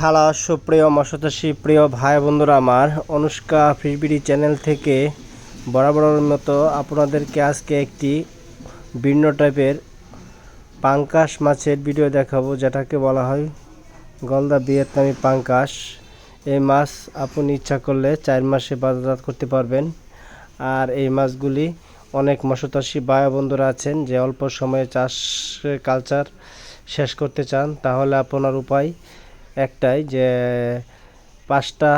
Hello সুপ্রিয় মৎস্যচাষী প্রিয় ভাই বন্ধুরা, আমার অনুষ্কা ফিশবিডি চ্যানেল থেকে বরাবরের মতো আপনাদেরকে আজকে একটি ভিন্ন টাইপের পাঙ্কাশ মাছের ভিডিও দেখাবো, যেটাকে বলা হয় গলদা ভিয়েতনামি পাঙ্কাশ। এই মাছ আপনি ইচ্ছা করলে 4 মাসে বাজারজাত করতে পারবেন। আর এই মাছগুলি অনেক মৎস্যচাষী ভাই বন্ধুরা আছেন যে অল্প সময়ে চাষ কালচার শেষ করতে চান, তাহলে আপনার উপায় একটাই, যে 5টা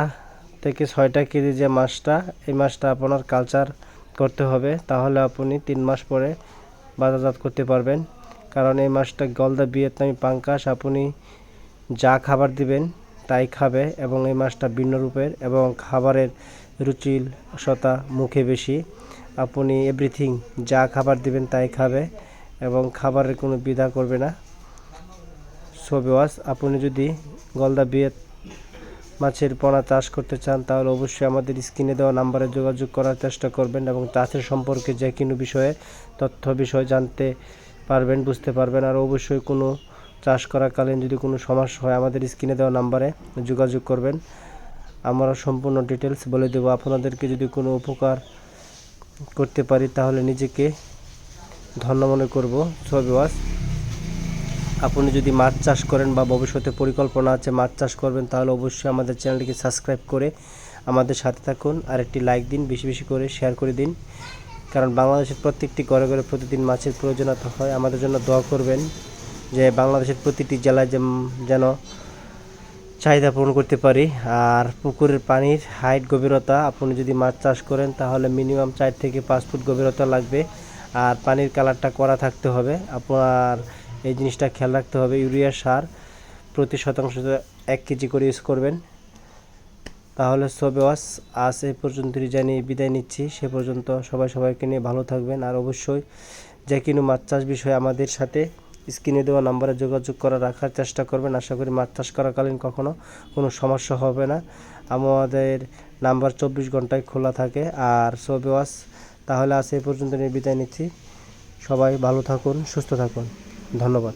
থেকে 6টা কেজি যে মাছটা, এই মাছটা আপনার কালচার করতে হবে, তাহলে আপনি 3 মাস পরে বাজারজাত করতে পারবেন। কারণ এই মাছটা গলদা ভিয়েতনামি পাঙ্কাশ, আপনি যা খাবার দিবেন তাই খাবে, এবং এই মাছটা ভিন্ন রূপের এবং খাবারের রুচিশতা মুখে বেশি। আপনি এভরিথিং যা খাবার দিবেন তাই খাবে এবং খাবারের কোনো দ্বিধা করবে না। সো ভিউয়ার্স, আপনি যদি গলদা ভিয়েত মাছের পোনা চাষ করতে চান, তাহলে অবশ্যই আমাদের স্ক্রিনে দেওয়া নাম্বারে যোগাযোগ করার চেষ্টা করবেন এবং চাষের সম্পর্কে যে কোনো বিষয়ে বিষয় জানতে পারবেন, বুঝতে পারবেন। আর অবশ্যই কোনো চাষ করাকালীন যদি কোনো সমস্যা হয়, আমাদের স্ক্রিনে দেওয়া নাম্বারে যোগাযোগ করবেন, আমরা সম্পূর্ণ ডিটেলস বলে দেবো। আপনাদেরকে যদি কোনো উপকার করতে পারি তাহলে নিজেকে ধন্য মনে করব। সো ভিউয়ার্স, আপনি যদি মাছ চাষ করেন বা ভবিষ্যতে পরিকল্পনা আছে মাছ চাষ করবেন, তাহলে অবশ্যই আমাদের চ্যানেলটিকে সাবস্ক্রাইব করে আমাদের সাথে থাকুন। আর একটি লাইক দিন, বেশি বেশি করে শেয়ার করে দিন, কারণ বাংলাদেশের প্রত্যেকটি ঘরে ঘরে প্রতিদিন মাছের প্রয়োজনীয়তা হয়। আমাদের জন্য দোয়া করবেন যে বাংলাদেশের প্রতিটি জেলায় যেন চাহিদা পূরণ করতে পারি। আর পুকুরের পানির হাইট গভীরতা, আপনি যদি মাছ চাষ করেন তাহলে মিনিমাম 4 থেকে 5 ফুট গভীরতা লাগবে। আর পানির কালারটা করা থাকতে হবে। আপনার এই জিনিসটা খেয়াল রাখতে হবে। ইউরিয়া সার প্রতি শতাংশ 1 কেজি করে ইউজ করবেন। তাহলে ভিউয়ার্স, আজ এই পর্যন্তই জানিয়ে বিদায় নিচ্ছি। সে পর্যন্ত সবাইকে নিয়ে ভালো থাকবেন। আর অবশ্যই যে কোনো মাছ চাষ বিষয়ে আমাদের সাথে স্ক্রিনে দেওয়া নাম্বারে যোগাযোগ করে রাখার চেষ্টা করবেন। আশা করি মাছ চাষ করাকালীন কখনো কোনো সমস্যা হবে না। আমাদের নাম্বার 24 ঘন্টায় খোলা থাকে। আর ভিউয়ার্স, তাহলে আজ এই পর্যন্ত নিয়ে বিদায় নিচ্ছি। সবাই ভালো থাকুন, সুস্থ থাকুন, ধন্যবাদ।